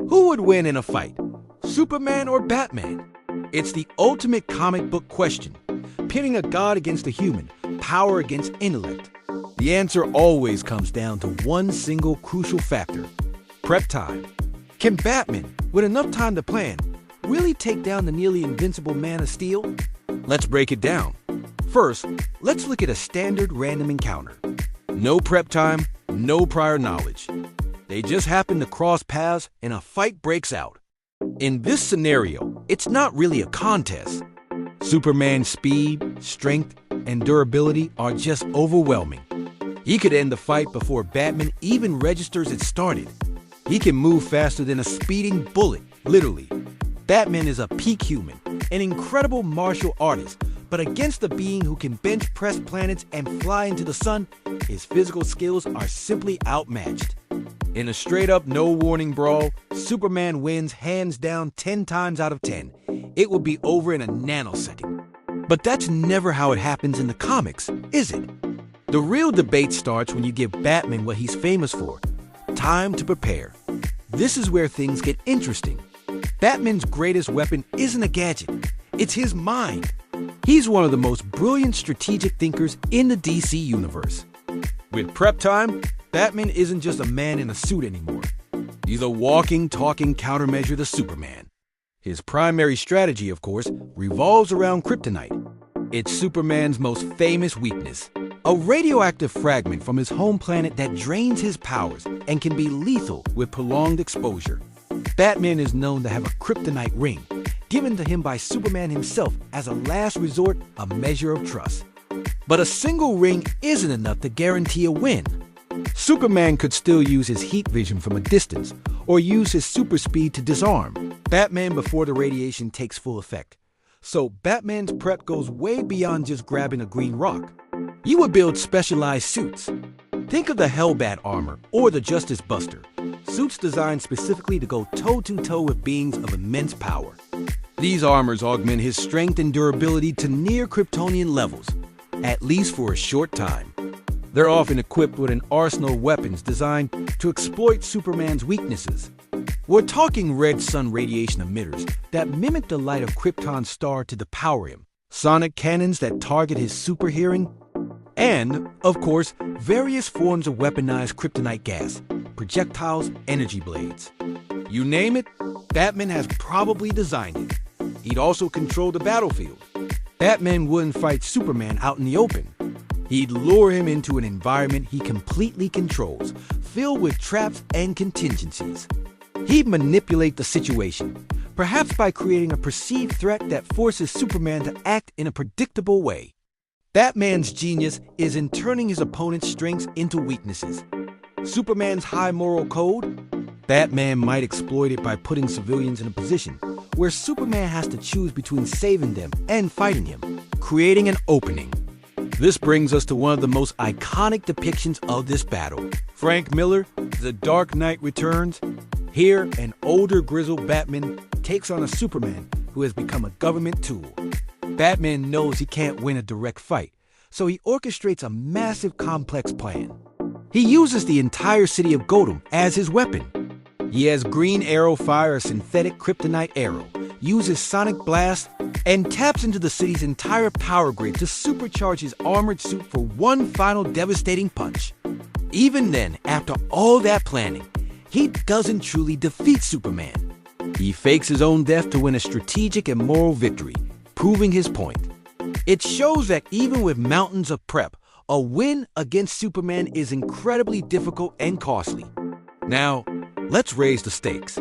Who would win in a fight, Superman or Batman? It's the ultimate comic book question, pitting a god against a human, power against intellect. The answer always comes down to one single crucial factor: prep time. Can Batman, with enough time to plan, really take down the nearly invincible Man of Steel? Let's break it down. First, let's look at a standard random encounter. No prep time, no prior knowledge. They just happen to cross paths and a fight breaks out. In this scenario, it's not really a contest. Superman's speed, strength, and durability are just overwhelming. He could end the fight before Batman even registers it started. He can move faster than a speeding bullet, literally. Batman is a peak human, an incredible martial artist, but against a being who can bench press planets and fly into the sun, his physical skills are simply outmatched. In a straight-up no-warning brawl, Superman wins hands down 10 times out of 10. It will be over in a nanosecond. But that's never how it happens in the comics, is it? The real debate starts when you give Batman what he's famous for: time to prepare. This is where things get interesting. Batman's greatest weapon isn't a gadget, it's his mind. He's one of the most brilliant strategic thinkers in the DC universe. With prep time, Batman isn't just a man in a suit anymore. He's a walking, talking countermeasure to Superman. His primary strategy, of course, revolves around kryptonite. It's Superman's most famous weakness, a radioactive fragment from his home planet that drains his powers and can be lethal with prolonged exposure. Batman is known to have a kryptonite ring, given to him by Superman himself as a last resort, a measure of trust. But a single ring isn't enough to guarantee a win. Superman could still use his heat vision from a distance, or use his super speed to disarm Batman before the radiation takes full effect. So Batman's prep goes way beyond just grabbing a green rock. He would build specialized suits. Think of the Hellbat armor or the Justice Buster, suits designed specifically to go toe-to-toe with beings of immense power. These armors augment his strength and durability to near Kryptonian levels, at least for a short time. They're often equipped with an arsenal of weapons designed to exploit Superman's weaknesses. We're talking red sun radiation emitters that mimic the light of Krypton's star to depower him, sonic cannons that target his super hearing, and, of course, various forms of weaponized kryptonite gas, projectiles, energy blades. You name it, Batman has probably designed it. He'd also control the battlefield. Batman wouldn't fight Superman out in the open. He'd lure him into an environment he completely controls, filled with traps and contingencies. He'd manipulate the situation, perhaps by creating a perceived threat that forces Superman to act in a predictable way. Batman's genius is in turning his opponent's strengths into weaknesses. Superman's high moral code? Batman might exploit it by putting civilians in a position where Superman has to choose between saving them and fighting him, creating an opening. This brings us to one of the most iconic depictions of this battle. Frank Miller, The Dark Knight Returns. Here, an older grizzled Batman takes on a Superman who has become a government tool. Batman knows he can't win a direct fight, so he orchestrates a massive complex plan. He uses the entire city of Gotham as his weapon. He has Green Arrow fire a synthetic kryptonite arrow, uses sonic blast, and taps into the city's entire power grid to supercharge his armored suit for one final devastating punch. Even then, after all that planning, he doesn't truly defeat Superman. He fakes his own death to win a strategic and moral victory, proving his point. It shows that even with mountains of prep, a win against Superman is incredibly difficult and costly. Now, let's raise the stakes.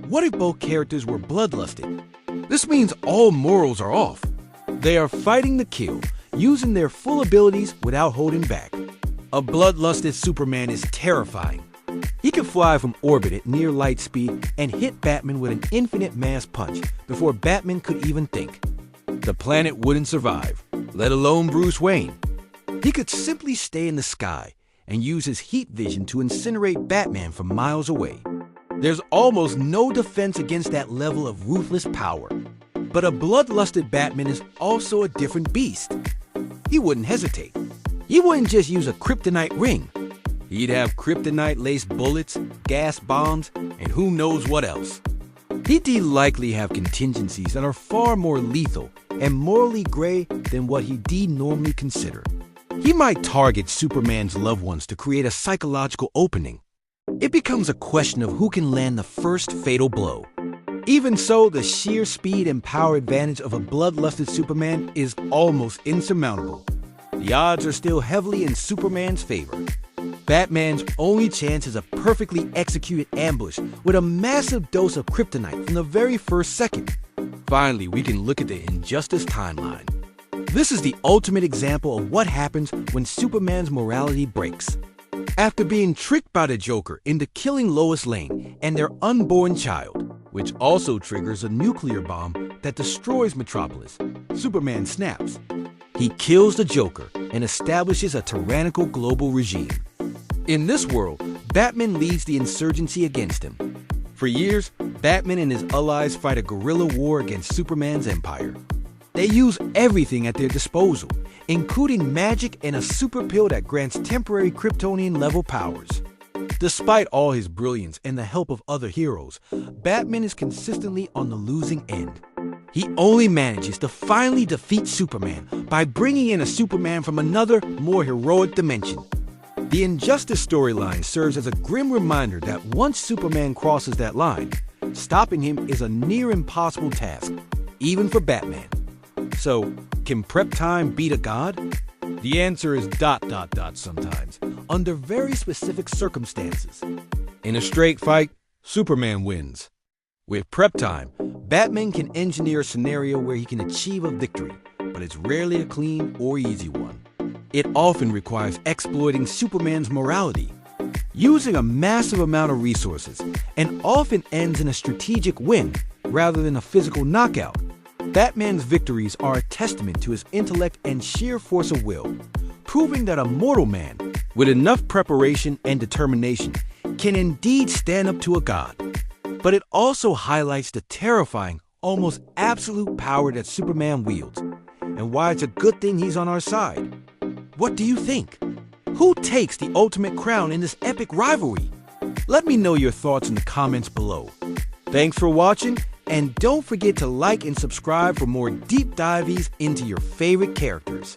What if both characters were bloodlusted? This means all morals are off. They are fighting to kill, using their full abilities without holding back. A bloodlusted Superman is terrifying. He can fly from orbit at near light speed and hit Batman with an infinite mass punch before Batman could even think. The planet wouldn't survive, let alone Bruce Wayne. He could simply stay in the sky and use his heat vision to incinerate Batman from miles away. There's almost no defense against that level of ruthless power. But a bloodlusted Batman is also a different beast. He wouldn't hesitate. He wouldn't just use a kryptonite ring. He'd have kryptonite-laced bullets, gas bombs, and who knows what else. He'd likely have contingencies that are far more lethal and morally gray than what he'd normally consider. He might target Superman's loved ones to create a psychological opening. It becomes a question of who can land the first fatal blow. Even so, the sheer speed and power advantage of a bloodlusted Superman is almost insurmountable. The odds are still heavily in Superman's favor. Batman's only chance is a perfectly executed ambush with a massive dose of kryptonite from the very first second. Finally, we can look at the Injustice timeline. This is the ultimate example of what happens when Superman's morality breaks. After being tricked by the Joker into killing Lois Lane and their unborn child, which also triggers a nuclear bomb that destroys Metropolis, Superman snaps. He kills the Joker and establishes a tyrannical global regime. In this world, Batman leads the insurgency against him. For years, Batman and his allies fight a guerrilla war against Superman's empire. They use everything at their disposal, including magic and a super pill that grants temporary Kryptonian-level powers. Despite all his brilliance and the help of other heroes, Batman is consistently on the losing end. He only manages to finally defeat Superman by bringing in a Superman from another, more heroic dimension. The Injustice storyline serves as a grim reminder that once Superman crosses that line, stopping him is a near impossible task, even for Batman. So, can Prep Time beat a god? The answer is ... sometimes, under very specific circumstances. In a straight fight, Superman wins. With Prep Time, Batman can engineer a scenario where he can achieve a victory, but it's rarely a clean or easy one. It often requires exploiting Superman's morality, using a massive amount of resources, and often ends in a strategic win rather than a physical knockout. Batman's victories are a testament to his intellect and sheer force of will, proving that a mortal man, with enough preparation and determination, can indeed stand up to a god. But it also highlights the terrifying, almost absolute power that Superman wields, and why it's a good thing he's on our side. What do you think? Who takes the ultimate crown in this epic rivalry? Let me know your thoughts in the comments below. Thanks for watching, and don't forget to like and subscribe for more deep dives into your favorite characters.